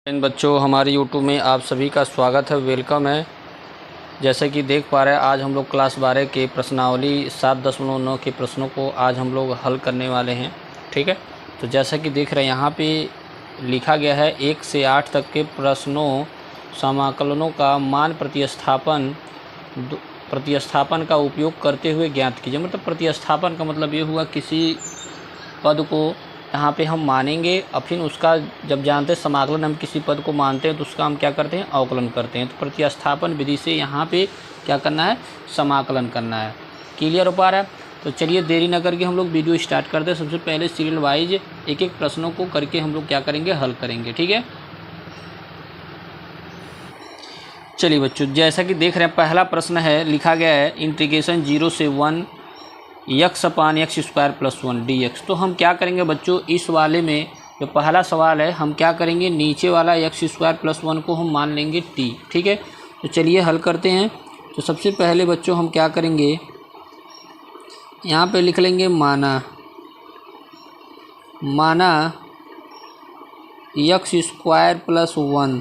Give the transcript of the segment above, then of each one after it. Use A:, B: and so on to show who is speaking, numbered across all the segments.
A: इन बच्चों हमारे यूट्यूब में आप सभी का स्वागत है, वेलकम है। जैसे कि देख पा रहे हैं आज हम लोग क्लास 12 के प्रश्नावली 7.9 के प्रश्नों को आज हम लोग हल करने वाले हैं। ठीक है, तो जैसा कि देख रहे हैं यहाँ पे लिखा गया है 1 से 8 तक के प्रश्नों समाकलनों का मान प्रतिस्थापन का उपयोग करते हुए ज्ञात कीजिए। मतलब प्रतिस्थापन का मतलब ये हुआ किसी पद को यहाँ पे हम मानेंगे और फिर उसका जब जानते हैं समाकलन, हम किसी पद को मानते हैं तो उसका हम क्या करते हैं, अवकलन करते हैं। तो प्रतिस्थापन विधि से यहाँ पे क्या करना है, समाकलन करना है। क्लियर हो पा रहा है? तो चलिए देरी न करके हम लोग वीडियो स्टार्ट करते हैं। सबसे पहले सीरियल वाइज एक एक प्रश्नों को करके हम लोग क्या करेंगे, हल करेंगे। ठीक है, चलिए बच्चों जैसा कि देख रहे हैं पहला प्रश्न है, लिखा गया है इंटीग्रेशन 0 से 1 x/x² + 1 dx। तो हम क्या करेंगे बच्चों, इस वाले में जो पहला सवाल है हम क्या करेंगे, नीचे वाला x² + 1 को हम मान लेंगे t। ठीक है, तो चलिए हल करते हैं। तो सबसे पहले बच्चों हम क्या करेंगे, यहाँ पे लिख लेंगे माना x² + 1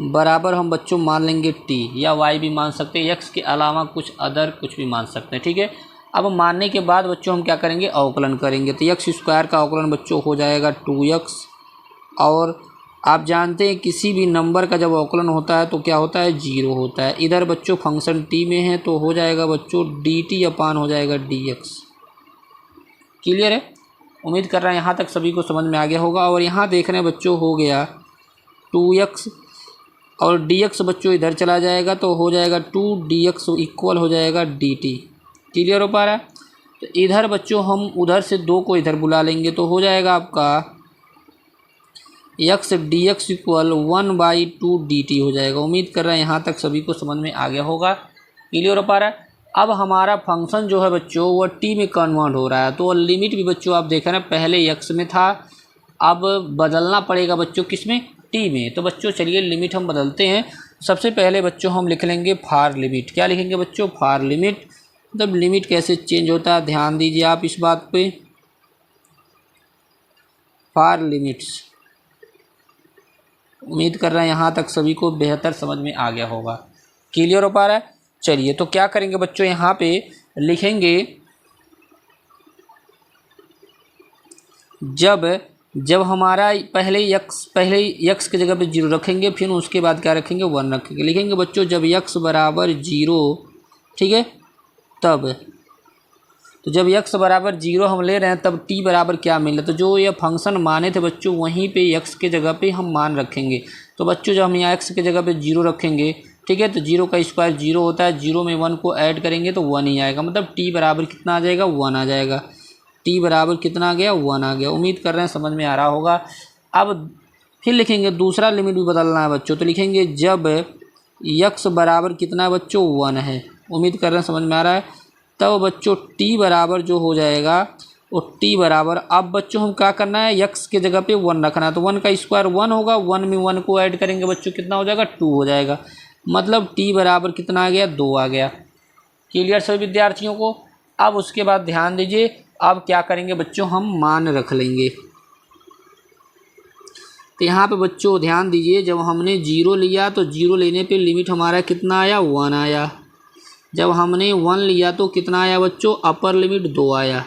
A: बराबर हम बच्चों मान लेंगे t, या y भी मान सकते हैं, x के अलावा कुछ भी मान सकते हैं। ठीक है, अब मानने के बाद बच्चों हम क्या करेंगे, अवकलन करेंगे। तो x² का अवकलन बच्चों हो जाएगा 2x, और आप जानते हैं किसी भी नंबर का जब अवकलन होता है तो क्या होता है, 0 होता है। इधर बच्चों फंक्शन t में है तो हो जाएगा बच्चों dt अपान हो जाएगा dx। क्लियर है? उम्मीद कर रहे हैं यहाँ तक सभी को समझ में आ गया होगा। और यहाँ देख रहे हैं बच्चों हो गया 2x और dx बच्चों इधर चला जाएगा तो हो जाएगा 2dx इक्वल हो जाएगा dt। क्लियर हो पा रहा है? तो इधर बच्चों हम उधर से 2 को इधर बुला लेंगे तो हो जाएगा आपका x dx इक्वल 1/2 dt हो जाएगा। उम्मीद कर रहे हैं यहाँ तक सभी को समझ में आ गया होगा। क्लियर हो पा रहा है? अब हमारा फंक्शन जो है बच्चों वो t में कन्वर्ट हो रहा है। तो लिमिट भी बच्चों आप देख रहे हैं पहले x में था, अब बदलना पड़ेगा बच्चों किस में, t में। तो बच्चों चलिए लिमिट हम बदलते हैं। सबसे पहले बच्चों हम लिख लेंगे फार लिमिट। क्या लिखेंगे बच्चों, फार लिमिट। मतलब लिमिट कैसे चेंज होता है ध्यान दीजिए आप इस बात पे। फार लिमिट्स, उम्मीद कर रहे हैं यहाँ तक सभी को बेहतर समझ में आ गया होगा। क्लियर हो पा रहा है? चलिए तो क्या करेंगे बच्चों, यहाँ पे लिखेंगे जब हमारा पहले x की जगह पे 0 रखेंगे, फिर उसके बाद क्या रखेंगे, 1 रखेंगे। लिखेंगे बच्चों जब x बराबर 0, ठीक है, तब तो जब x बराबर 0 हम ले रहे हैं तब t बराबर क्या मिल रहा है। तो जो ये फंक्शन माने थे बच्चों वहीं पे x के जगह पे हम मान रखेंगे। तो बच्चों जब हम यहाँ x के जगह पे 0 रखेंगे, ठीक है, तो 0 का स्क्वायर 0 होता है, 0 में 1 को ऐड करेंगे तो 1 ही आएगा। मतलब t बराबर कितना आ जाएगा, 1 आ जाएगा। t बराबर कितना आ गया, 1 आ गया। उम्मीद कर रहे हैं समझ में आ रहा होगा। अब फिर लिखेंगे दूसरा लिमिट भी बदलना है बच्चों, तो लिखेंगे जब x बराबर कितना बच्चों, 1 है। उम्मीद कर रहे हैं समझ में आ रहा है। तब बच्चों t बराबर जो हो जाएगा वो t बराबर, अब बच्चों हम क्या करना है, x के जगह पे 1 रखना है। तो 1 का स्क्वायर 1 होगा, 1 में 1 को ऐड करेंगे बच्चों कितना हो जाएगा, 2 हो जाएगा। मतलब t बराबर कितना आ गया, 2 आ गया। क्लियर सभी विद्यार्थियों को? अब उसके बाद ध्यान दीजिए, अब क्या करेंगे बच्चों, हम मान रख लेंगे। तो यहाँ पे बच्चों ध्यान दीजिए, जब हमने 0 लिया तो 0 लेने पे लिमिट हमारा कितना आया, 1 आया। जब हमने 1 लिया तो कितना आया बच्चों, अपर लिमिट 2 आया।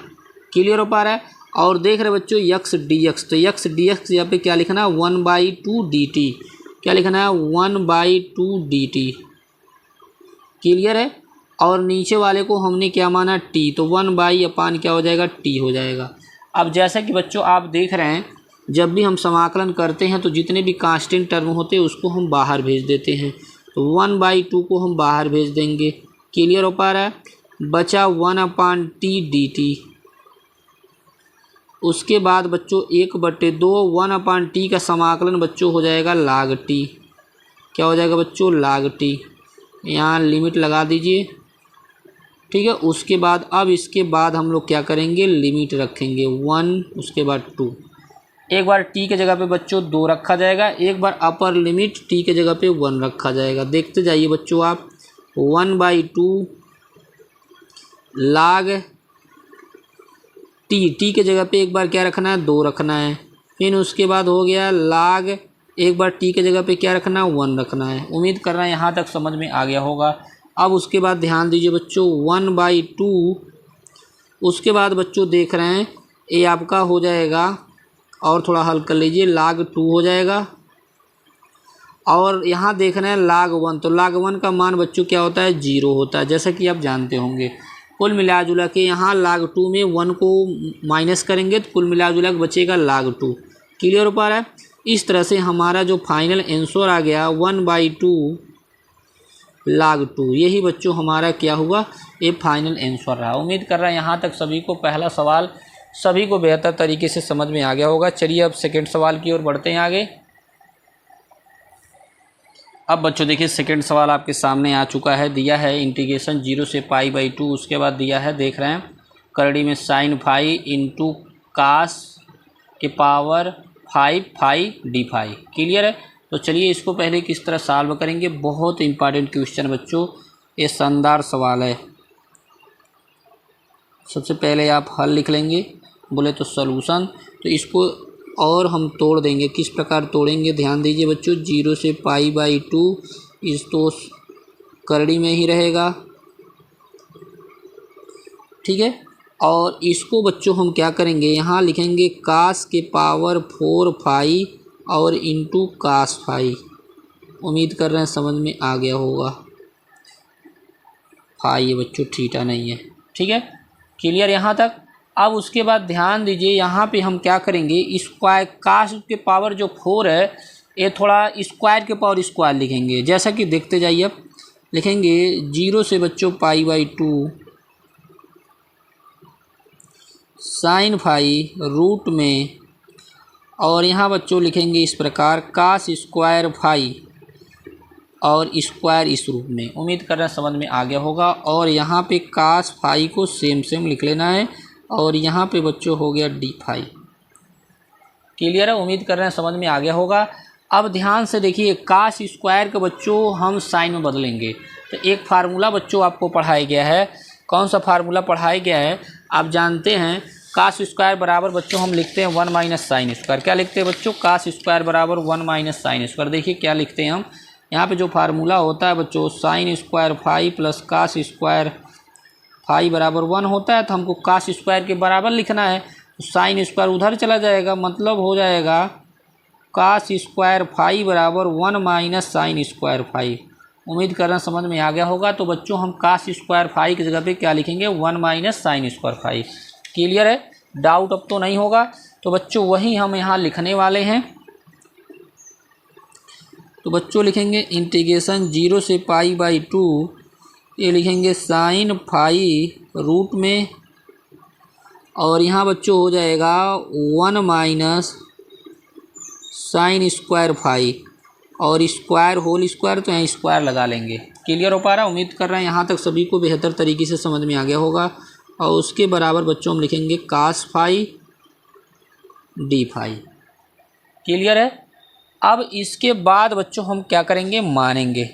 A: क्लियर हो पा रहा है? और देख रहे बच्चों x dx, तो x dx यहाँ पे क्या लिखना है, 1/2 dt। क्या लिखना है, 1/2 dt। क्लियर है? और नीचे वाले को हमने क्या माना, t, तो 1/अपान क्या हो जाएगा, t हो जाएगा। अब जैसा कि बच्चों आप देख रहे हैं जब भी हम समाकलन करते हैं तो जितने भी कांस्टेंट टर्म होते हैं उसको हम बाहर भेज देते हैं। तो 1/2 को हम बाहर भेज देंगे। क्लियर हो पा रहा है? बचा 1/t dt। उसके बाद बच्चों 1/2 1/t का समाकलन बच्चों हो जाएगा log t। क्या हो जाएगा बच्चों, log t। यहाँ लिमिट लगा दीजिए, ठीक है। उसके बाद अब इसके बाद हम लोग क्या करेंगे, लिमिट रखेंगे 1, उसके बाद 2। एक बार t के जगह पे बच्चों 2 रखा जाएगा, एक बार अपर लिमिट t के जगह पे 1 रखा जाएगा। देखते जाइए बच्चों आप, 1/2 log t, t के जगह पे एक बार क्या रखना है, 2 रखना है। फिर उसके बाद हो गया log एक बार टी के जगह पे क्या रखना है 1 रखना है। उम्मीद कर रहे हैं यहाँ तक समझ में आ गया होगा। अब उसके बाद ध्यान दीजिए बच्चों 1/2, उसके बाद बच्चों देख रहे हैं ये आपका हो जाएगा, और थोड़ा हल कर लीजिए, log 2 हो जाएगा। और यहाँ देख रहे हैं log 1, तो log 1 का मान बच्चों क्या होता है 0 होता है, जैसा कि आप जानते होंगे। कुल मिला जुला के यहाँ log 2 में 1 को माइनस करेंगे तो कुल मिला जुला के बचेगा log 2। क्लियर हो पा रहा है? इस तरह से हमारा जो फाइनल आंसर आ गया 1/2 log 2, यही बच्चों हमारा क्या हुआ, ये फाइनल आंसर रहा। उम्मीद कर रहा है यहाँ तक सभी को पहला सवाल सभी को बेहतर तरीके से समझ में आ गया होगा। चलिए अब सेकंड सवाल की ओर बढ़ते हैं आगे। अब बच्चों देखिए सेकंड सवाल आपके सामने आ चुका है। दिया है इंटीग्रेशन 0 से π/2, उसके बाद दिया है देख रहे हैं करड़ी में sin फाई इंटू कास के power 5 phi d phi. Clear है? तो चलिए इसको पहले किस तरह सॉल्व करेंगे। बहुत इंपॉर्टेंट क्वेश्चन बच्चों, ये शानदार सवाल है। सबसे पहले आप हल लिख लेंगे, बोले तो सॉल्यूशन। तो इसको और हम तोड़ देंगे, किस प्रकार तोड़ेंगे ध्यान दीजिए बच्चों। 0 से π/2 इस तो करड़ी में ही रहेगा, ठीक है। और इसको बच्चों हम क्या करेंगे, यहाँ लिखेंगे कास के पावर 4 फाई और इंटू कास फाई। उम्मीद कर रहे हैं समझ में आ गया होगा। फाई ये बच्चों थीटा नहीं है, ठीक है। क्लियर यहाँ तक? अब उसके बाद ध्यान दीजिए यहाँ पे हम क्या करेंगे, स्क्वायर कास के पावर जो 4 है ये थोड़ा स्क्वायर के पावर स्क्वायर लिखेंगे, जैसा कि देखते जाइए। अब लिखेंगे 0 से बच्चों π/2 साइन फाई रूट में, और यहाँ बच्चों लिखेंगे इस प्रकार कास स्क्वायर फाई और स्क्वायर इस रूप में। उम्मीद कर रहे हैं समझ में आ गया होगा। और यहाँ पे कास फाई को सेम लिख लेना है, और यहाँ पे बच्चों हो गया डी फाई। क्लियर है? उम्मीद कर रहे हैं समझ में आ गया होगा। अब ध्यान से देखिए कास स्क्वायर के बच्चों हम साइन में बदलेंगे। तो एक फार्मूला बच्चों आपको पढ़ाया गया है। कौन सा फार्मूला पढ़ाया गया है आप जानते हैं। कास स्क्वायर बराबर बच्चों हम लिखते हैं 1 माइनस साइन स्क्वायर। क्या लिखते हैं बच्चों? कास स्क्वायर बराबर 1 माइनस साइन स्क्वायर। देखिए क्या लिखते हैं हम, यहाँ पे जो फार्मूला होता है बच्चों sine square phi plus cos square phi बराबर 1 होता है। तो हमको कास स्क्वायर के बराबर लिखना है, तो साइन स्क्वायर उधर चला जाएगा, मतलब हो जाएगा कास स्क्वायर फाई बराबर 1 माइनस साइन स्क्वायर फाई। उम्मीद कर रहे हैं समझ में आ गया होगा। तो बच्चों हम कास स्क्वायर फाई की जगह पे क्या लिखेंगे 1 minus sine square phi. Clear है? डाउट अब तो नहीं होगा। तो बच्चों वही हम यहाँ लिखने वाले हैं। तो बच्चों लिखेंगे इंटीग्रेशन 0 से π/2, ये लिखेंगे साइन फाई रूट में, और यहाँ बच्चों हो जाएगा 1 माइनस साइन स्क्वायर फाई, और स्क्वायर होल स्क्वायर, तो यहाँ स्क्वायर लगा लेंगे। क्लियर हो पा रहा है? उम्मीद कर रहे हैं यहाँ तक सभी को बेहतर तरीके से समझ में आ गया होगा। और उसके बराबर बच्चों हम लिखेंगे cos phi d phi. Clear है? अब इसके बाद बच्चों हम क्या करेंगे, मानेंगे।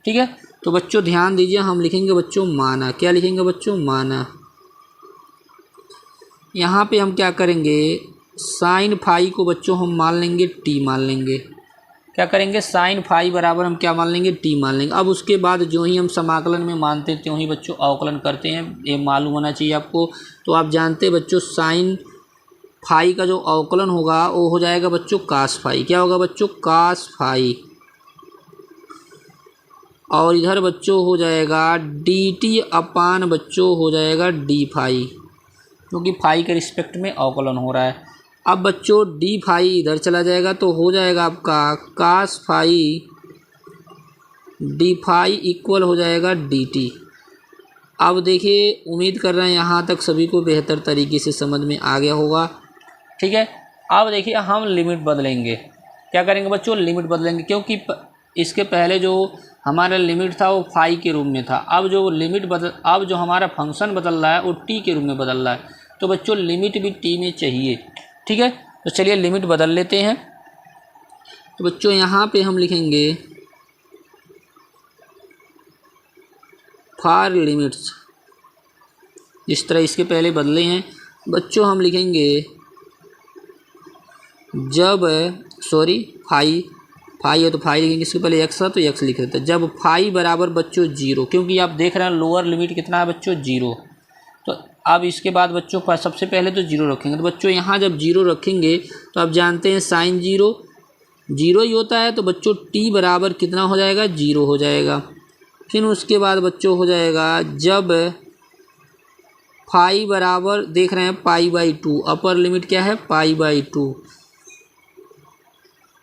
A: ठीक है, तो बच्चों ध्यान दीजिए, हम लिखेंगे बच्चों माना। क्या लिखेंगे बच्चों? माना। यहाँ पे हम क्या करेंगे, साइन फाई को बच्चों हम मान लेंगे टी मान लेंगे। क्या करेंगे, साइन फाई बराबर हम क्या मान लेंगे, टी मान लेंगे। अब उसके बाद जो ही हम समाकलन में मानते हैं त्यों ही बच्चों अवकलन करते हैं, ये मालूम होना चाहिए आपको। तो आप जानते हैं बच्चों साइन फाई का जो अवकलन होगा वो हो जाएगा बच्चों कास फाई। क्या होगा बच्चों? Cos phi. और इधर बच्चों हो जाएगा डी टी अपान बच्चों हो जाएगा डी फाई, क्योंकि फाई के रिस्पेक्ट में अवकलन हो रहा है। अब बच्चों डी फाई इधर चला जाएगा तो हो जाएगा आपका cos phi d phi equal हो जाएगा डी टी। अब देखिए, उम्मीद कर रहे हैं यहाँ तक सभी को बेहतर तरीके से समझ में आ गया होगा। ठीक है, अब देखिए हम लिमिट बदलेंगे। क्या करेंगे बच्चों? लिमिट बदलेंगे, क्योंकि इसके पहले जो हमारा लिमिट था वो फाई के रूप में था। अब जो हमारा फंक्शन बदल रहा है वो टी के रूप में बदल रहा है, तो बच्चों लिमिट भी टी में चाहिए। ठीक है, तो चलिए लिमिट बदल लेते हैं। तो बच्चों यहाँ पे हम लिखेंगे फॉर लिमिट्स, जिस तरह इसके पहले बदले हैं बच्चों हम लिखेंगे जब सॉरी फाई है तो फाई लिखेंगे, इसके पहले एक्स है तो एक्स लिख देते हैं। जब फाई बराबर बच्चों 0, क्योंकि आप देख रहे हैं लोअर लिमिट कितना है बच्चों 0, तो अब इसके बाद बच्चों सबसे पहले तो 0 रखेंगे। तो बच्चों यहाँ जब 0 रखेंगे तो आप जानते हैं साइन 0 ही होता है, तो बच्चों टी बराबर कितना हो जाएगा 0 हो जाएगा। फिर उसके बाद बच्चों हो जाएगा जब फाई बराबर देख रहे हैं π/2, अपर लिमिट क्या है π/2,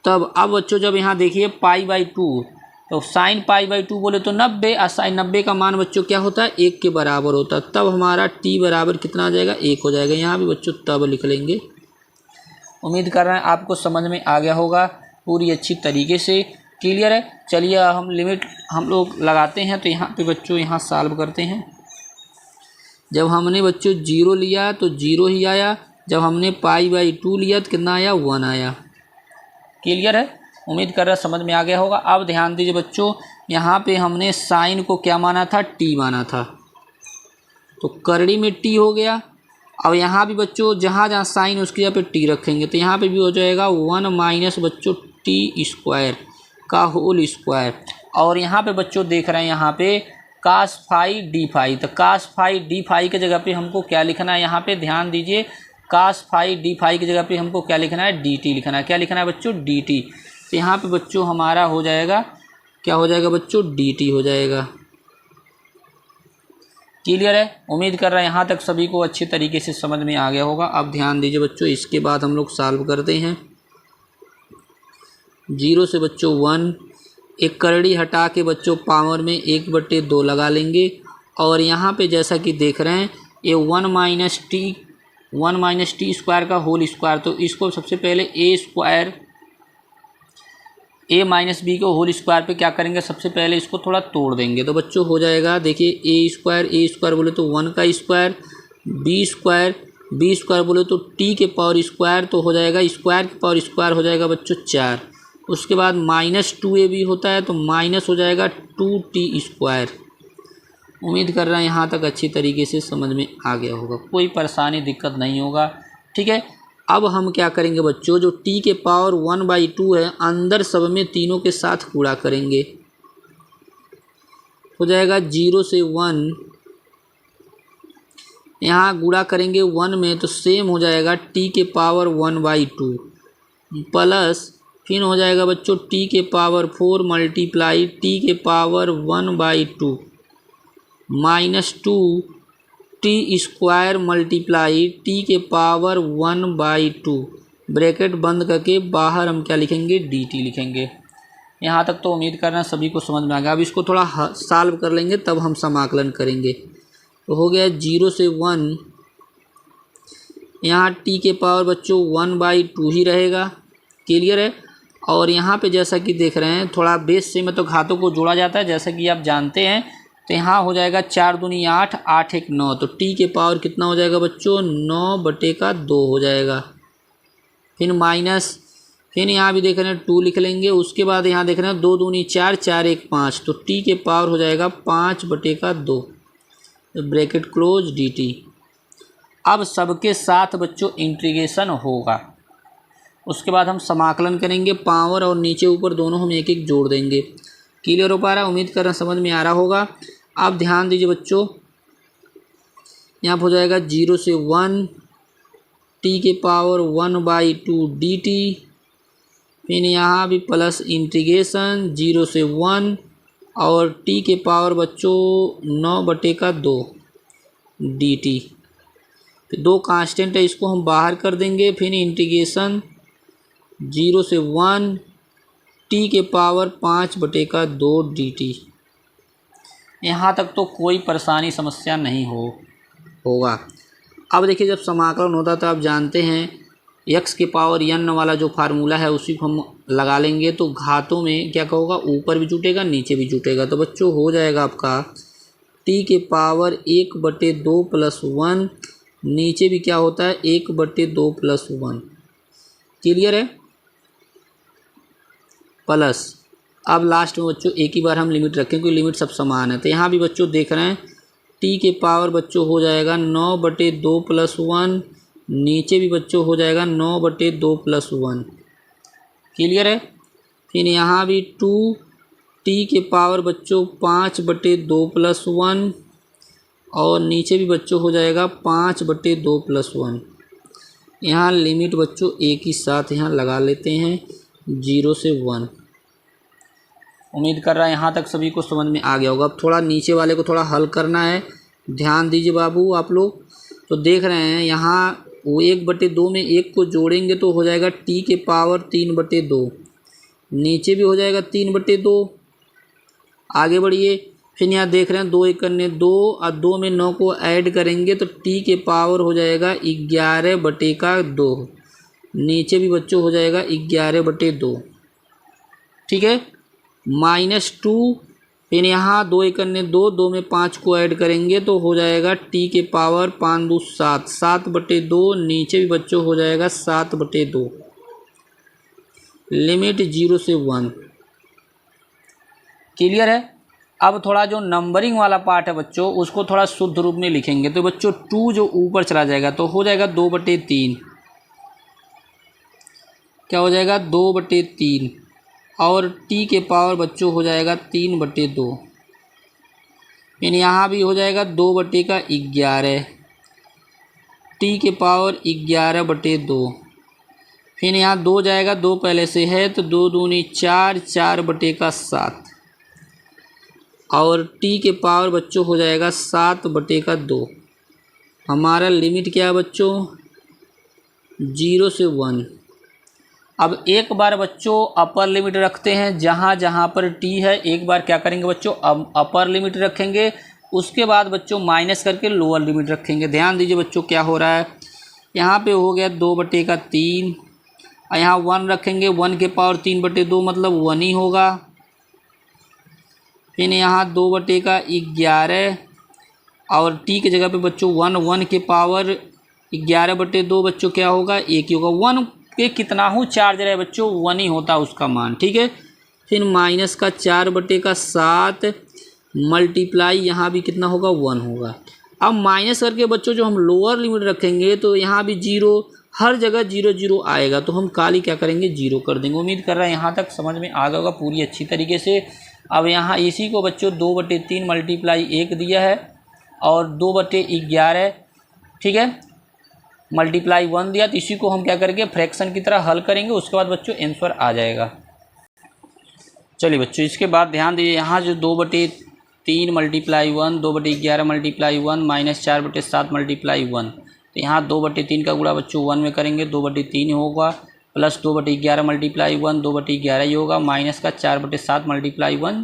A: तब अब बच्चों जब यहाँ देखिए π/2 तो साइन π/2 बोले तो 90, और साइन 90 का मान बच्चों क्या होता है 1 के बराबर होता है, तब हमारा t बराबर कितना आ जाएगा 1 हो जाएगा। यहाँ भी बच्चों तब लिख लेंगे। उम्मीद कर रहे हैं आपको समझ में आ गया होगा पूरी अच्छी तरीके से, क्लियर है। चलिए हम लिमिट हम लोग लगाते हैं, तो यहाँ पे बच्चों यहाँ सॉल्व करते हैं। जब हमने बच्चों 0 लिया तो 0 ही आया, जब हमने π/2 लिया तो कितना आया 1 आया, क्लियर है। उम्मीद कर रहा समझ में आ गया होगा। अब ध्यान दीजिए बच्चों, यहाँ पे हमने साइन को क्या माना था t माना था, तो करड़ी में t हो गया। अब यहाँ भी बच्चों जहाँ जहाँ साइन उसकी जगह पे t रखेंगे, तो यहाँ पे भी हो जाएगा 1 माइनस बच्चों t² का होल स्क्वायर। और यहाँ पे बच्चों देख रहे हैं यहाँ पे cos फाई डी फाई, तो cos फाई डी फाई की जगह पे हमको क्या लिखना है, यहाँ पे ध्यान दीजिए cos फाई डी फाई की जगह पे हमको क्या लिखना है dt लिखना है। क्या लिखना है बच्चों dt, तो यहाँ पे बच्चों हमारा हो जाएगा क्या हो जाएगा बच्चों dt हो जाएगा, क्लियर है। उम्मीद कर रहे हैं यहाँ तक सभी को अच्छे तरीके से समझ में आ गया होगा। अब ध्यान दीजिए बच्चों, इसके बाद हम लोग सॉल्व करते हैं। 0 से बच्चों 1, एक करड़ी हटा के बच्चों पावर में 1/2 लगा लेंगे। और यहाँ पे जैसा कि देख रहे हैं ये 1 माइनस टी स्क्वायर का होल स्क्वायर, तो इसको सबसे पहले a माइनस बी को होल स्क्वायर पे क्या करेंगे, सबसे पहले इसको थोड़ा तोड़ देंगे। तो बच्चों हो जाएगा देखिए a स्क्वायर बोले तो 1 का स्क्वायर, b स्क्वायर बोले तो t के पावर स्क्वायर, तो हो जाएगा स्क्वायर के पावर स्क्वायर हो जाएगा बच्चों 4। उसके बाद -2ab होता है तो माइनस हो जाएगा 2t²। उम्मीद कर रहे हैं यहाँ तक अच्छी तरीके से समझ में आ गया होगा, कोई परेशानी दिक्कत नहीं होगा, ठीक है। अब हम क्या करेंगे बच्चों, जो t के पावर 1/2 है अंदर सब में तीनों के साथ गुणा करेंगे, हो जाएगा 0 से 1, यहाँ गुणा करेंगे 1 में तो सेम हो जाएगा t के पावर 1/2 प्लस फिर हो जाएगा बच्चों t के पावर 4 मल्टीप्लाई t के power 1/2 minus 2t² multiply t के पावर 1/2, ब्रैकेट बंद करके बाहर हम क्या लिखेंगे dt लिखेंगे। यहाँ तक तो उम्मीद करना सभी को समझ में आ गया। अब इसको थोड़ा सॉल्व कर लेंगे तब हम समाकलन करेंगे। तो हो गया 0 से 1, यहाँ t के पावर बच्चों 1/2 ही रहेगा, क्लियर है। और यहाँ पे जैसा कि देख रहे हैं थोड़ा बेस से मतलब घातों को जोड़ा जाता है जैसा कि आप जानते हैं, तो यहाँ हो जाएगा 4 दूनी 8, 8 1 9, तो t के पावर कितना हो जाएगा बच्चों 9/2 हो जाएगा। फिर माइनस, फिर यहाँ भी देख रहे हैं 2 लिख लेंगे। उसके बाद यहाँ देख रहे हैं 2 दूनी 4, 4 1 5, तो t के पावर हो जाएगा 5/2, ब्रैकेट क्लोज dt। अब सबके साथ बच्चों इंटीग्रेशन होगा, उसके बाद हम समाकलन करेंगे, पावर और नीचे ऊपर दोनों हम एक एक जोड़ देंगे। क्लियर हो पा रहा है, उम्मीद कर रहा समझ में आ रहा होगा। अब ध्यान दीजिए बच्चों, यहाँ हो जाएगा 0 से 1, t के पावर 1/2 dt, फिर यहाँ भी प्लस इंटीग्रेशन 0 से 1 और t के पावर बच्चों 9/2 dt। फिर 2 कांस्टेंट है, इसको हम बाहर कर देंगे। फिर इंटीग्रेशन 0 से 1 t के पावर 5/2 dt। यहाँ तक तो कोई परेशानी समस्या नहीं होगा। अब देखिए जब समाकलन होता है तो आप जानते हैं x के पावर n वाला जो फार्मूला है उसी को हम लगा लेंगे, तो घातों में क्या होगा ऊपर भी जुटेगा नीचे भी जुटेगा। तो बच्चों हो जाएगा आपका t के पावर 1/2 + 1, नीचे भी क्या होता है 1/2 + 1, क्लियर है, प्लस अब लास्ट में बच्चों एक ही बार हम लिमिट रखें क्योंकि लिमिट सब समान है। तो यहाँ भी बच्चों देख रहे हैं t के पावर बच्चों हो जाएगा 9/2 + 1, नीचे भी बच्चों हो जाएगा 9/2 + 1, क्लियर है। फिर यहाँ भी 2t के पावर बच्चों 5/2+1 और नीचे भी बच्चों हो जाएगा 5/2+1। यहाँ लिमिट बच्चों एक ही साथ यहाँ लगा लेते हैं 0 से 1। उम्मीद कर रहा है यहाँ तक सभी को समझ में आ गया होगा। अब थोड़ा नीचे वाले को थोड़ा हल करना है, ध्यान दीजिए बाबू आप लोग। तो देख रहे हैं यहाँ वो 1/2 में 1 को जोड़ेंगे तो हो जाएगा t के पावर 3/2, नीचे भी हो जाएगा 3/2। आगे बढ़िए, फिर यहाँ देख रहे हैं 2 1 करने 2 और 2 में 9 को ऐड करेंगे तो t के पावर हो जाएगा 11/2, नीचे भी बच्चों हो जाएगा 11/2। ठीक है, -2, फिर यहाँ 2 1 करने 2 2 में 5 को ऐड करेंगे तो हो जाएगा t के पावर 5 2 7, 7/2, नीचे भी बच्चों हो जाएगा 7/2। लिमिट 0 से 1। क्लियर है। अब थोड़ा जो नंबरिंग वाला पार्ट है बच्चों उसको थोड़ा शुद्ध रूप में लिखेंगे तो बच्चों 2 जो ऊपर चला जाएगा तो हो जाएगा 2/3। क्या हो जाएगा 2/3 और t के पावर बच्चों हो जाएगा 3/2। फिर यहाँ भी हो जाएगा 2/11, t के पावर 11/2। फिर यहाँ 2 जाएगा, 2 पहले से है तो 2 दूनी 4, 4/7 और t के पावर बच्चों हो जाएगा 7/2। हमारा लिमिट क्या है बच्चों 0 से 1। अब एक बार बच्चों अपर लिमिट रखते हैं, जहाँ जहाँ पर t है एक बार क्या करेंगे बच्चों अब अपर लिमिट रखेंगे, उसके बाद बच्चों माइनस करके लोअर लिमिट रखेंगे। ध्यान दीजिए बच्चों क्या हो रहा है, यहाँ पे हो गया 2/3 और यहाँ 1 रखेंगे, 1 के पावर 3/2 मतलब 1 ही होगा। फिर यहाँ 2/11 और t की जगह पे बच्चों 1 के पावर 11/2 बच्चों क्या होगा 1 ही होगा। 1 के कितना हूँ चार्ज रहे बच्चों 1 ही होता उसका मान। ठीक है, फिर -4/7 मल्टीप्लाई यहाँ भी कितना होगा 1 होगा। अब माइनस करके बच्चों जो हम लोअर लिमिट रखेंगे तो यहाँ भी 0, हर जगह 0 0 आएगा तो हम काली क्या करेंगे 0 कर देंगे। उम्मीद कर रहा है यहाँ तक समझ में आ गया होगा पूरी अच्छी तरीके से। अब यहाँ इसी को बच्चों 2/3 मल्टीप्लाई 1 दिया है और 2/11 ठीक है मल्टीप्लाई 1 दिया, तो इसी को हम क्या करेंगे फ्रैक्शन की तरह हल करेंगे, उसके बाद बच्चों आंसर आ जाएगा। चलिए बच्चों इसके बाद ध्यान दीजिए, यहाँ जो 2/3 मल्टीप्लाई 1, 2/11 मल्टीप्लाई 1 -4/7 मल्टीप्लाई 1, तो यहाँ 2/3 का गुणा बच्चों 1 में करेंगे 2/3 होगा, प्लस 2/11 मल्टीप्लाई 1 2/11 ही होगा, माइनस का 4/7 मल्टीप्लाई 1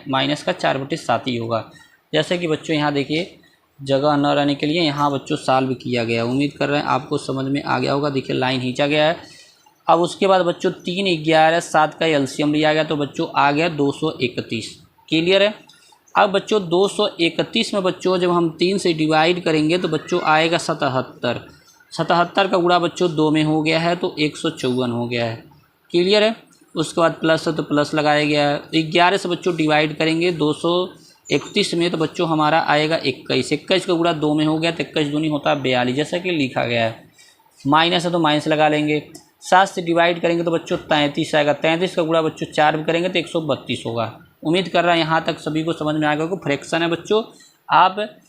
A: माइनस का 4/7 ही होगा। जैसे कि बच्चों यहाँ देखिए जगह न रहने के लिए यहाँ बच्चों सॉल्व किया गया। उम्मीद कर रहे हैं आपको समझ में आ गया होगा। देखिए लाइन खींचा गया है। अब उसके बाद बच्चों 3 11 7 का एलसीएम लिया गया तो बच्चों आ गया 231। क्लियर है। अब बच्चों 231 में बच्चों जब हम 3 से डिवाइड करेंगे तो बच्चों आएगा 77। 77 का गुणा बच्चों 2 में हो गया है तो 154 हो गया है। क्लियर है। उसके बाद प्लस है तो प्लस लगाया गया है। 11 से बच्चों डिवाइड करेंगे 231 में तो बच्चों हमारा आएगा 21। 21 का गुणा 2 में हो गया तो 21 दूनी होता है 42 जैसा कि लिखा गया है। माइनस है तो माइनस लगा लेंगे। 7 से डिवाइड करेंगे तो बच्चों 33 आएगा। 33 का गुणा बच्चों 4 भी करेंगे तो 132 होगा। उम्मीद कर रहा है यहाँ तक सभी को समझ में आ गया होगा। फ्रैक्शन है बच्चों, आप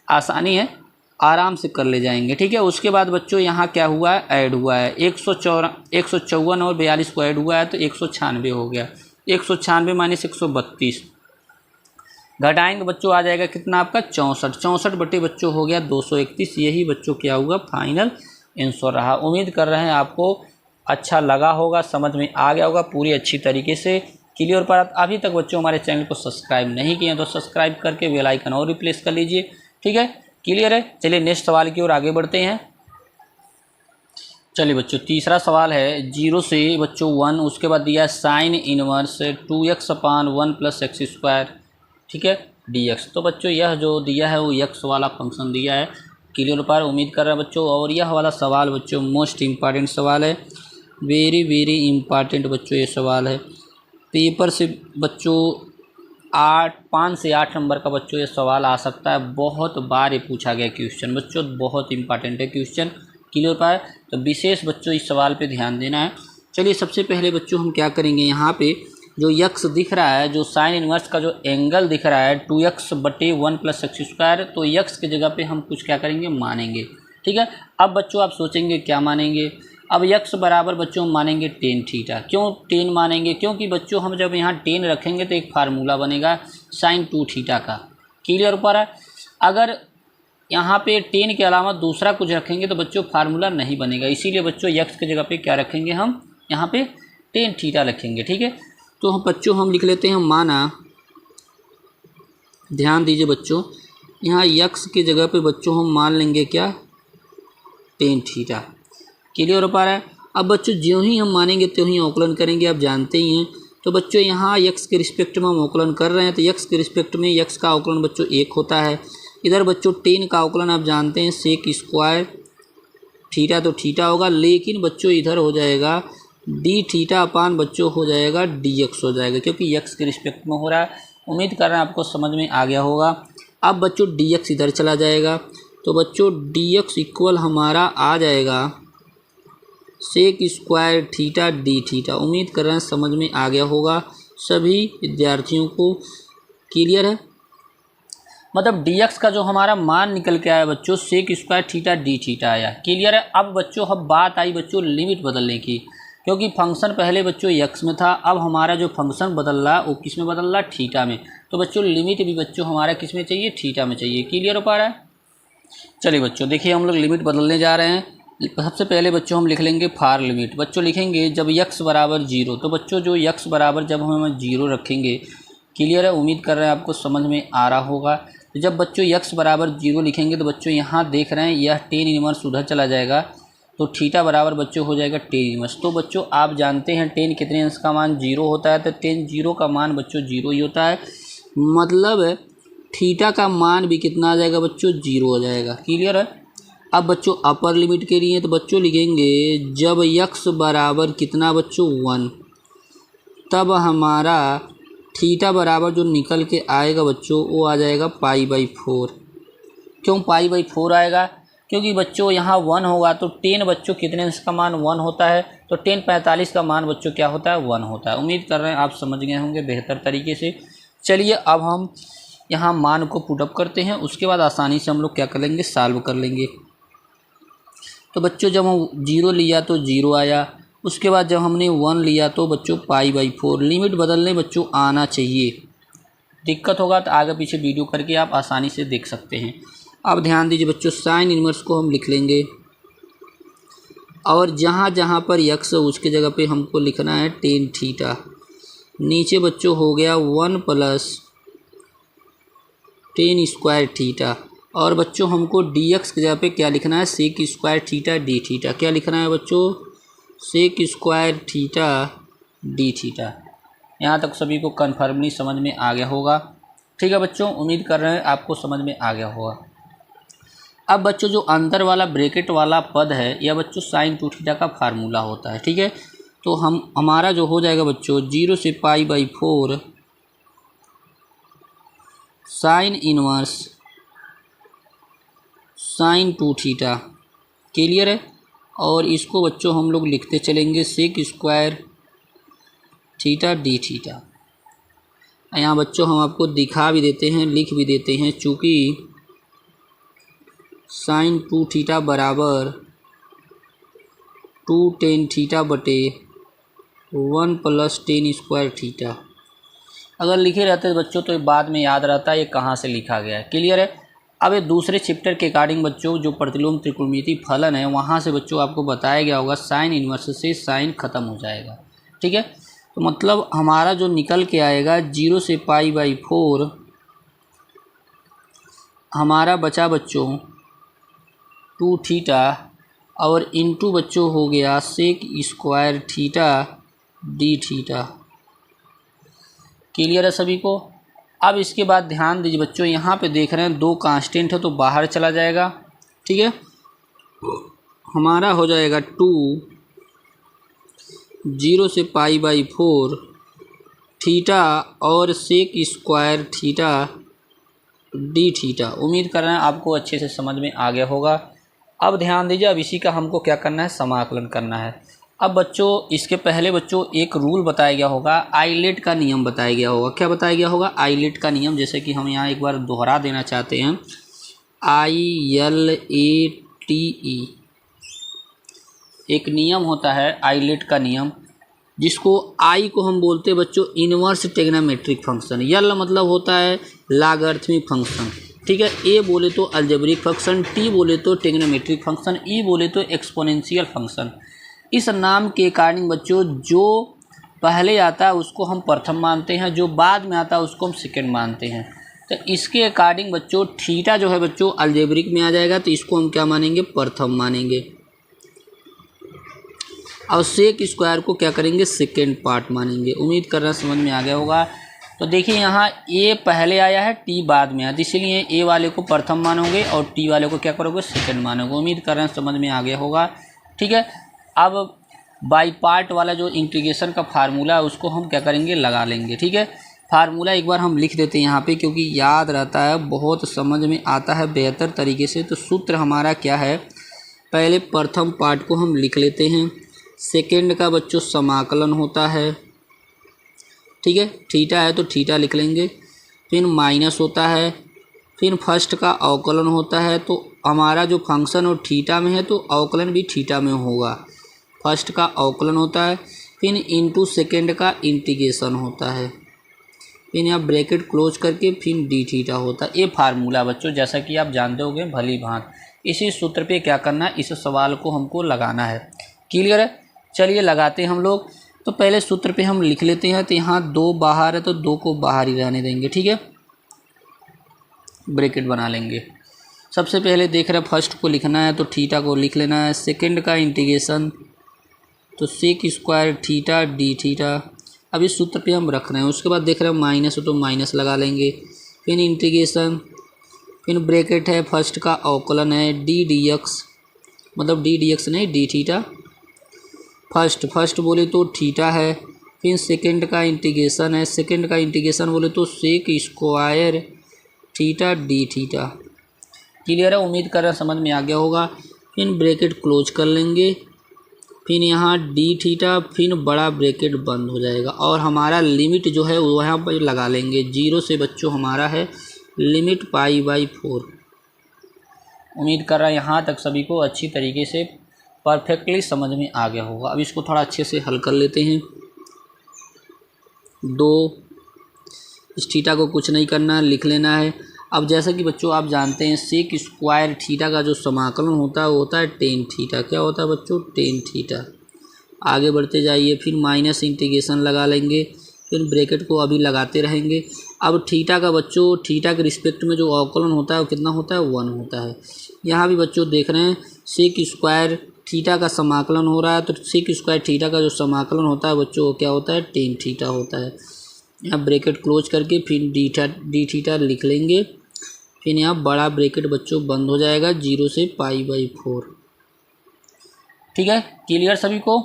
A: आसानी है आराम से कर ले जाएंगे। ठीक है। उसके बाद बच्चों यहाँ क्या हुआ है ऐड हुआ है 154 और 42 को ऐड हुआ है तो 196 हो गया। 196 माइनस 132 घटाएंगे बच्चों आ जाएगा कितना आपका 64। 64 बटे बच्चों हो गया 231। यही बच्चों क्या हुआ फाइनल आंसर रहा। उम्मीद कर रहे हैं आपको अच्छा लगा होगा, समझ में आ गया होगा पूरी अच्छी तरीके से। क्लियर पर अभी तक बच्चों हमारे चैनल को सब्सक्राइब नहीं किए तो सब्सक्राइब करके बेल आइकन और रिप्लेस कर लीजिए। ठीक है। क्लियर है। चलिए नेक्स्ट सवाल की ओर आगे बढ़ते हैं। चलिए बच्चों तीसरा सवाल है 0 से बच्चों 1, उसके बाद दिया है साइन इनवर्स 2x/1 + x²। ठीक है dx। तो बच्चों यह जो दिया है वो x वाला फंक्शन दिया है। क्लियर पर उम्मीद कर रहे हैं बच्चों। और यह वाला सवाल बच्चों मोस्ट इम्पॉर्टेंट सवाल है, वेरी वेरी इम्पॉर्टेंट बच्चों ये सवाल है। पेपर से बच्चों 5 से 8 नंबर का बच्चों ये सवाल आ सकता है। बहुत बार ये पूछा गया क्वेश्चन बच्चों, बहुत इंपॉर्टेंट है क्वेश्चन। क्लियर पर तो विशेष बच्चों इस सवाल पे ध्यान देना है। चलिए सबसे पहले बच्चों हम क्या करेंगे, यहाँ पे जो यक्स दिख रहा है, जो साइन इन्वर्स का जो एंगल दिख रहा है 2x/1 + x², तो यक्स की जगह पे हम कुछ क्या करेंगे, मानेंगे। ठीक है। अब बच्चों आप सोचेंगे क्या मानेंगे। अब यक्स बराबर बच्चों मानेंगे tan थीटा। क्यों tan मानेंगे, क्योंकि बच्चों हम जब यहाँ tan रखेंगे तो एक फार्मूला बनेगा sin 2 थीटा का। क्लियर ऊपर है। अगर यहाँ पे tan के अलावा दूसरा कुछ रखेंगे तो बच्चों फार्मूला नहीं बनेगा, इसीलिए बच्चों यक्स की जगह पे क्या रखेंगे, हम यहाँ पे tan थीटा रखेंगे। ठीक है। तो हम बच्चों हम लिख लेते हैं माना, ध्यान दीजिए बच्चों, यहाँ यक्स की जगह पे बच्चों हम मान लेंगे क्या, tan थीटा। क्लियर हो पा रहा है। अब बच्चों ज्यों ही हम मानेंगे त्यों ही अवकलन करेंगे, आप जानते ही हैं। तो बच्चों यहाँ यक्स के रिस्पेक्ट में हम अवकलन कर रहे हैं, तो यक्स के रिस्पेक्ट में यक्स का अवकलन बच्चों 1 होता है। इधर बच्चों tan का अवकलन आप जानते हैं sec² थीटा, तो थीटा होगा, लेकिन बच्चों इधर हो जाएगा d थीटा अपान बच्चों हो जाएगा dx हो जाएगा, क्योंकि यक्स के रिस्पेक्ट में हो रहा है। उम्मीद कर रहे हैं आपको समझ में आ गया होगा। अब बच्चों dx इधर चला जाएगा, तो बच्चों dx इक्वल हमारा आ जाएगा sec² थीटा d थीटा। उम्मीद कर रहे हैं समझ में आ गया होगा सभी विद्यार्थियों को। क्लियर है। मतलब dx का जो हमारा मान निकल के आया बच्चों sec² थीटा d थीटा आया। क्लियर है। अब बच्चों अब बात आई बच्चों लिमिट बदलने की, क्योंकि फंक्शन पहले बच्चों x में था, अब हमारा जो फंक्शन बदल रहा है वो किस में बदल रहा है, थीटा में। तो बच्चों लिमिट भी बच्चों हमारा किस में चाहिए, थीटा में चाहिए। क्लियर हो पा रहा है। चलिए बच्चों देखिए हम लोग लिमिट बदलने जा रहे हैं। सबसे पहले बच्चों हम लिख लेंगे फार लिमिट। बच्चों लिखेंगे जब x बराबर 0, तो बच्चों जो x बराबर जब हम 0 रखेंगे। क्लियर है। उम्मीद कर रहे हैं आपको समझ में आ रहा होगा। तो जब बच्चों x बराबर 0 लिखेंगे तो बच्चों यहाँ देख रहे हैं यह tan इनवर्स उधर चला जाएगा, तो थीटा बराबर बच्चों हो जाएगा tan इनवर्स। तो बच्चों आप जानते हैं tan कितने अंश का मान 0 होता है, तो tan 0 का मान बच्चों 0 ही होता है, मतलब थीटा का मान भी कितना आ जाएगा बच्चों, 0 हो जाएगा। क्लियर है। अब बच्चों अपर लिमिट के लिए तो बच्चों लिखेंगे जब x बराबर कितना बच्चों 1, तब हमारा थीटा बराबर जो निकल के आएगा बच्चों वो आ जाएगा π/4। क्यों π/4 आएगा, क्योंकि बच्चों यहाँ 1 होगा तो tan बच्चों कितने अंश का मान 1 होता है, तो tan 45 का मान बच्चों क्या होता है, 1 होता है। उम्मीद कर रहे हैं आप समझ गए होंगे बेहतर तरीके से। चलिए अब हम यहाँ मान को पुटअप करते हैं, उसके बाद आसानी से हम लोग क्या कर लेंगे, सॉल्व कर लेंगे। तो बच्चों जब हम 0 लिया तो 0 आया, उसके बाद जब हमने 1 लिया तो बच्चों π/4। लिमिट बदलने बच्चों आना चाहिए, दिक्कत होगा तो आगे पीछे वीडियो करके आप आसानी से देख सकते हैं। अब ध्यान दीजिए बच्चों साइन इन्वर्स को हम लिख लेंगे, और जहाँ जहाँ पर x है उसके जगह पे हमको लिखना है tan थीटा। नीचे बच्चों हो गया 1 + tan² थीटा, और बच्चों हमको dx की जगह पे क्या लिखना है, sec² थीटा d थीटा। क्या लिखना है बच्चों, sec² थीटा d थीटा। यहाँ तक सभी को कन्फर्मली समझ में आ गया होगा। ठीक है बच्चों, उम्मीद कर रहे हैं आपको समझ में आ गया होगा। अब बच्चों जो अंदर वाला ब्रैकेट वाला पद है यह बच्चों sin 2 थीटा का फार्मूला होता है। ठीक है। तो हमारा जो हो जाएगा बच्चों 0 से π/4 साइन इनवर्स sin 2 थीटा। क्लियर है। और इसको बच्चों हम लोग लिखते चलेंगे sec² थीटा d थीटा। यहाँ बच्चों हम आपको दिखा भी देते हैं, लिख भी देते हैं, चूँकि sin 2 थीटा बराबर 2 tan थीटा बटे 1 + tan² थीटा। अगर लिखे रहते बच्चों तो बाद में याद रहता है ये कहाँ से लिखा गया है। क्लियर है। अब ये दूसरे चैप्टर के अकॉर्डिंग बच्चों जो प्रतिलोम त्रिकोणमिति फलन है वहाँ से बच्चों आपको बताया गया होगा साइन इन्वर्स से साइन ख़त्म हो जाएगा। ठीक है। तो मतलब हमारा जो निकल के आएगा 0 से π/4 हमारा बचा बच्चों 2 थीटा, और इनटू बच्चों हो गया sec² theta d theta. Clear है सभी को। अब इसके बाद ध्यान दीजिए बच्चों, यहाँ पे देख रहे हैं 2 कांस्टेंट है तो बाहर चला जाएगा। ठीक है। हमारा हो जाएगा 2 0 से π/4 थीटा और sec² थीटा d थीटा। उम्मीद कर रहे हैं आपको अच्छे से समझ में आ गया होगा। अब ध्यान दीजिए, अब इसी का हमको क्या करना है, समाकलन करना है। अब बच्चों इसके पहले बच्चों एक रूल बताया गया होगा, आइलेट का नियम बताया गया होगा। क्या बताया गया होगा? आइलेट का नियम। जैसे कि हम यहाँ एक बार दोहरा देना चाहते हैं, ILATE एक नियम होता है आइलेट का नियम, जिसको आई को हम बोलते हैं बच्चों इनवर्स ट्रिग्नोमेट्रिक फंक्शन। यल मतलब होता है लॉगरिथमिक फंक्शन, ठीक है। ए बोले तो अलजेब्रिक फंक्शन, टी बोले तो ट्रिग्नोमेट्रिक फंक्शन, ई बोले तो एक्सपोनेंशियल फंक्शन। इस नाम के अकॉर्डिंग बच्चों जो पहले आता है उसको हम प्रथम मानते हैं, जो बाद में आता है उसको हम सेकंड मानते हैं। तो इसके अकॉर्डिंग बच्चों थीटा जो है बच्चों अलजेब्रिक में आ जाएगा, तो इसको हम क्या मानेंगे? प्रथम मानेंगे। और सेक स्क्वायर को क्या करेंगे? सेकेंड पार्ट मानेंगे। उम्मीद कर रहा समझ में आ गया होगा। तो देखिए यहाँ ए पहले आया है, टी बाद में आया, तो इसीलिए ए वाले को प्रथम मानोगे और टी वाले को क्या करोगे? सेकंड मानोगे। उम्मीद कर रहे हैं समझ में आ गया होगा, ठीक है। अब बाई पार्ट वाला जो इंटीग्रेशन का फार्मूला है उसको हम क्या करेंगे? लगा लेंगे, ठीक है। फार्मूला एक बार हम लिख देते हैं यहाँ पे, क्योंकि याद रहता है, बहुत समझ में आता है बेहतर तरीके से। तो सूत्र हमारा क्या है? पहले प्रथम पार्ट को हम लिख लेते हैं, सेकेंड का बच्चों समाकलन होता है, ठीक है। थीटा है तो थीटा लिख लेंगे, फिर माइनस होता है, फिर फर्स्ट का अवकलन होता है। तो हमारा जो फंक्शन और थीटा में है तो अवकलन भी थीटा में होगा। फर्स्ट का अवकलन होता है, फिर इंटू सेकेंड का इंटीग्रेशन होता है, फिर यहाँ ब्रैकेट क्लोज करके फिर डी थीटा होता है। ये फार्मूला बच्चों जैसा कि आप जानते होंगे भली भांत। इसी सूत्र पे क्या करना है? इस सवाल को हमको लगाना है। क्लियर है? चलिए लगाते हैं हम लोग। तो पहले सूत्र पे हम लिख लेते हैं। तो यहाँ 2 बाहर है तो 2 को बाहर ही रहने देंगे, ठीक है। ब्रैकेट बना लेंगे। सबसे पहले देख रहे हैं फर्स्ट को लिखना है तो थीटा को लिख लेना है, सेकंड का इंटीग्रेशन तो sec square theta d theta. अब इस सूत्र पे हम रख रहे हैं। उसके बाद देख रहे हैं माइनस हो तो माइनस लगा लेंगे, फिर इंटीग्रेशन, फिर ब्रैकेट है, फर्स्ट का अवकलन है डी डी एक्स, मतलब डी डी एक्स नहीं डी थीटा। फर्स्ट बोले तो थीटा है, फिर सेकंड का इंटीग्रेशन है, सेकंड का इंटीग्रेशन बोले तो sec square theta d theta. Clear है? उम्मीद कर रहे हैं समझ में आ गया होगा। फिर ब्रैकेट क्लोज कर लेंगे, फिर यहाँ डी थीटा, फिर बड़ा ब्रैकेट बंद हो जाएगा और हमारा लिमिट जो है वो यहाँ पर लगा लेंगे। 0 से बच्चों हमारा है लिमिट π/4। उम्मीद कर रहा है यहाँ तक सभी को अच्छी तरीके से परफेक्टली समझ में आ गया होगा। अब इसको थोड़ा अच्छे से हल कर लेते हैं। 2 इस थीटा को कुछ नहीं करना, लिख लेना है। अब जैसा कि बच्चों आप जानते हैं सेक स्क्वायर थीटा का जो समाकलन होता है वो होता है टेन थीटा। क्या होता है बच्चों? Tan theta. आगे बढ़ते जाइए, फिर माइनस इंटीग्रेशन लगा लेंगे, फिर ब्रैकेट को अभी लगाते रहेंगे। अब थीटा का बच्चों थीटा के रिस्पेक्ट में जो अवकलन होता है वो कितना होता है? 1 होता है। यहाँ भी बच्चों देख रहे हैं सेक स्क्वायर थीटा का समाकलन हो रहा है, तो सेक स्क्वायर थीटा का जो समाकलन होता है बच्चों वो क्या होता है? टेन थीटा होता है। यहाँ ब्रैकेट क्लोज करके फिर डी थीटा लिख लेंगे, फिर यहाँ बड़ा ब्रैकेट बच्चों बंद हो जाएगा 0 से π/4। ठीक है, क्लियर सभी को?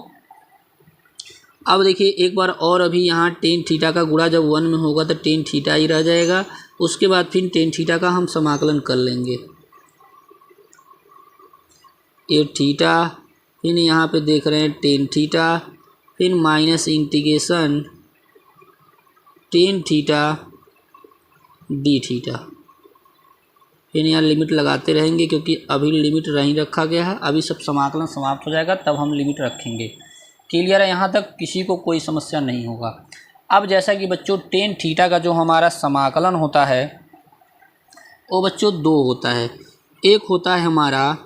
A: अब देखिए एक बार और, अभी यहाँ टेन थीटा का गुणा जब 1 में होगा तो टेन थीटा ही रह जाएगा। उसके बाद फिर टेन थीटा का हम समाकलन कर लेंगे, ये थीटा, फिर यहाँ पे देख रहे हैं टेन थीटा, फिर minus integration tan theta d theta. फिर यहाँ लिमिट लगाते रहेंगे क्योंकि अभी लिमिट नहीं रखा गया है। अभी सब समाकलन समाप्त हो जाएगा तब हम लिमिट रखेंगे। क्लियर है? यहाँ तक किसी को कोई समस्या नहीं होगा। अब जैसा कि बच्चों टेन थीटा का जो हमारा समाकलन होता है वो बच्चों 2 होता है। एक होता है हमारा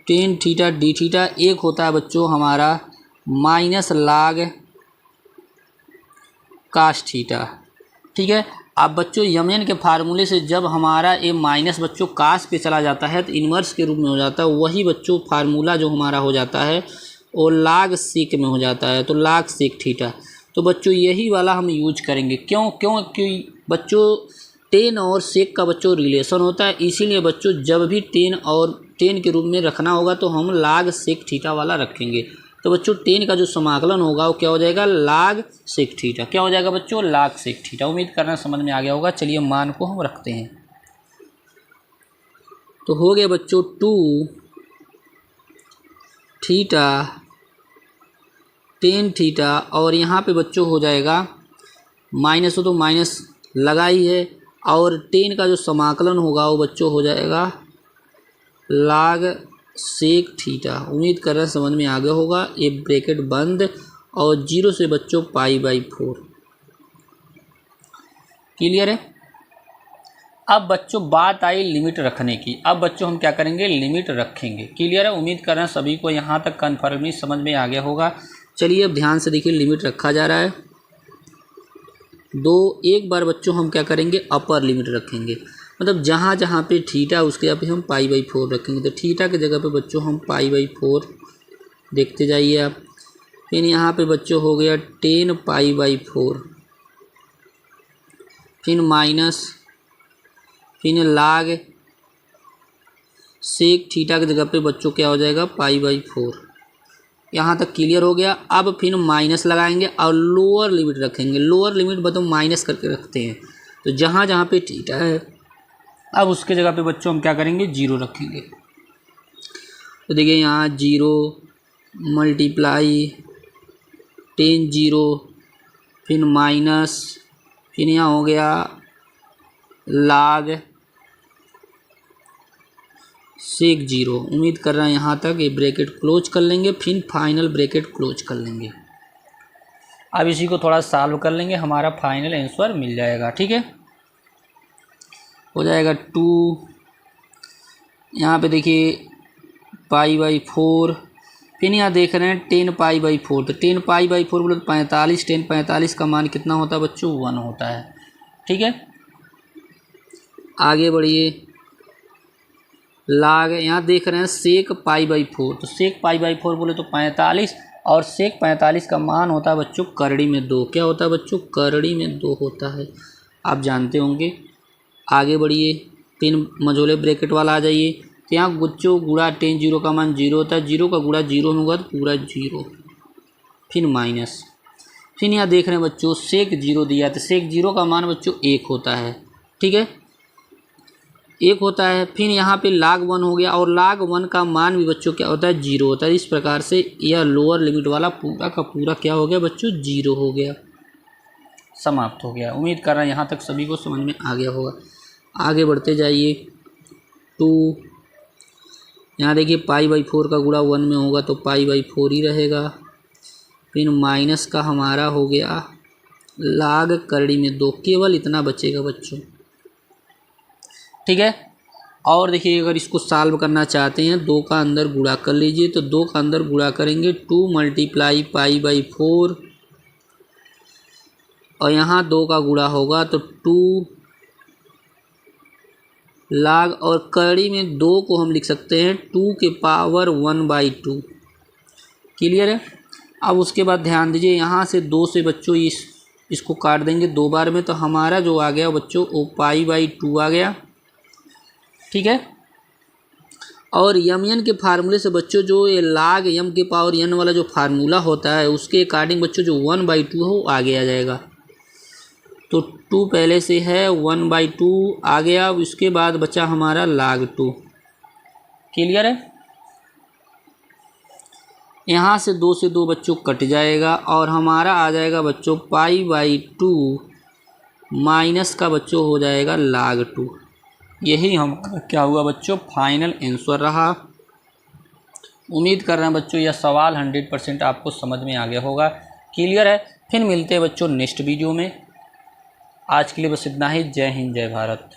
A: टेन थीटा डी थीटा, एक होता है बच्चों हमारा माइनस लाग काश थीटा। ठीक है, अब बच्चों यमन के फार्मूले से जब हमारा ये माइनस बच्चों काश पे चला जाता है तो इन्वर्स के रूप में हो जाता है। वही बच्चों फार्मूला जो हमारा हो जाता है वो लाग सेक में हो जाता है, तो लाग सेक थीटा। तो बच्चों यही वाला हम यूज करेंगे। क्योंकि बच्चों टेन और सेक का बच्चों रिलेशन होता है, इसीलिए बच्चों जब भी टेन और टेन के रूप में रखना होगा तो हम लाग सेक थीटा वाला रखेंगे। तो बच्चों टेन का जो समाकलन होगा वो क्या हो जाएगा? लाग सेक थीटा। क्या हो जाएगा बच्चों? लाग सेक थीटा। उम्मीद करना समझ में आ गया होगा। चलिए मान को हम रखते हैं। तो हो गया बच्चों 2 थीटा टेन थीटा, और यहाँ पे बच्चों हो जाएगा माइनस हो तो माइनस लगा ही है, और टेन का जो समाकलन होगा वो बच्चों हो जाएगा log सेक थीटा। उम्मीद कर रहे हैं समझ में आ गया होगा। ये ब्रैकेट बंद और 0 से बच्चों π/4। क्लियर है। अब बच्चों बात आई लिमिट रखने की। अब बच्चों हम क्या करेंगे, लिमिट रखेंगे। क्लियर है। उम्मीद कर रहे हैं सभी को यहाँ तक कन्फर्मली समझ में आ गया होगा। चलिए अब ध्यान से देखिए, लिमिट रखा जा रहा है एक बार बच्चों हम क्या करेंगे, अपर लिमिट रखेंगे। मतलब जहाँ जहाँ पे थीटा उसके यहाँ पे हम π/4 रखेंगे। तो थीटा की जगह पे बच्चों हम π/4 देखते जाइए आप। फिर यहाँ पे बच्चों हो गया 10 π/4, फिर माइनस, फिर log सेक थीटा की जगह पे बच्चों क्या हो जाएगा π/4। यहाँ तक क्लियर हो गया। अब फिर माइनस लगाएंगे और लोअर लिमिट रखेंगे। लोअर लिमिट बताओ माइनस करके रखते हैं। तो जहाँ जहाँ पे थीटा है अब उसके जगह पे बच्चों हम क्या करेंगे, 0 रखेंगे। तो देखिए यहाँ 0 मल्टीप्लाई 10 0, फिर माइनस, फिर यहाँ हो गया log सेक 0। उम्मीद कर रहे हैं यहाँ तक ये ब्रैकेट क्लोज कर लेंगे, फिर फाइनल ब्रैकेट क्लोज कर लेंगे। अब इसी को थोड़ा सॉल्व कर लेंगे, हमारा फाइनल आंसर मिल जाएगा। ठीक है, हो जाएगा 2, यहाँ पे देखिए π/4, फिर यहाँ देख रहे हैं 10 π/4। तो 10 π/4 बोले तो 45, 10 45 का मान कितना होता है बच्चों, 1 होता है। ठीक है, आगे बढ़िए। log यहाँ देख रहे हैं सेक π/4। तो सेक π/4 बोले तो 45, और सेक 45 का मान होता है बच्चों करड़ी में 2। क्या होता है बच्चों, करड़ी में 2 होता है, आप जानते होंगे। आगे बढ़िए, 3 मझोले ब्रैकेट वाला आ जाइए। तो यहाँ बच्चों गुणा 10 0 का मान 0 होता है, 0 का गुणा 0 में होगा तो पूरा 0, फिर माइनस, फिर यहाँ देख रहे हैं बच्चों सेक 0 दिया, तो सेक 0 का मान बच्चों 1 होता है। ठीक है, 1 होता है। फिर यहाँ पे log 1 हो गया, और log 1 का मान भी बच्चों क्या होता है, 0 होता है। इस प्रकार से यह लोअर लिमिट वाला पूरा का पूरा क्या हो गया बच्चों, 0 हो गया, समाप्त हो गया। उम्मीद कर रहे हैं यहाँ तक सभी को समझ में आ गया होगा। आगे बढ़ते जाइए। 2, यहाँ देखिए π/4 का गुणा 1 में होगा तो π/4 ही रहेगा। फिर माइनस का हमारा हो गया log करड़ी में 2, केवल इतना बचेगा बच्चों। ठीक है, और देखिए अगर इसको सॉल्व करना चाहते हैं 2 का अंदर गुणा कर लीजिए। तो 2 का अंदर गुणा करेंगे 2 मल्टीप्लाई π/4, और यहाँ 2 का गुणा होगा तो 2 log, और कड़ी में 2 को हम लिख सकते हैं 2 के पावर 1/2। क्लियर है। अब उसके बाद ध्यान दीजिए, यहाँ से 2 से बच्चों इसको काट देंगे 2 बार में, तो हमारा जो आ गया बच्चों वो π/2 आ गया। ठीक है, और यम के फार्मूले से बच्चों जो ये log m के पावर n वाला जो फार्मूला होता है उसके अकॉर्डिंग बच्चों जो 1/2 है वो आगे आ जाएगा। तो 2 पहले से है, 1/2 आ गया। अब इसके बाद बचा हमारा log 2। क्लियर है। यहाँ से 2 से 2 बच्चों कट जाएगा, और हमारा आ जाएगा बच्चों π/2 माइनस का बच्चों हो जाएगा log 2। यही हम क्या हुआ बच्चों, फाइनल आंसर रहा। उम्मीद कर रहे हैं बच्चों यह सवाल 100% आपको समझ में आ गया होगा। क्लियर है। फिर मिलते हैं बच्चों नेक्स्ट वीडियो में। आज के लिए बस इतना ही। जय हिंद, जय भारत।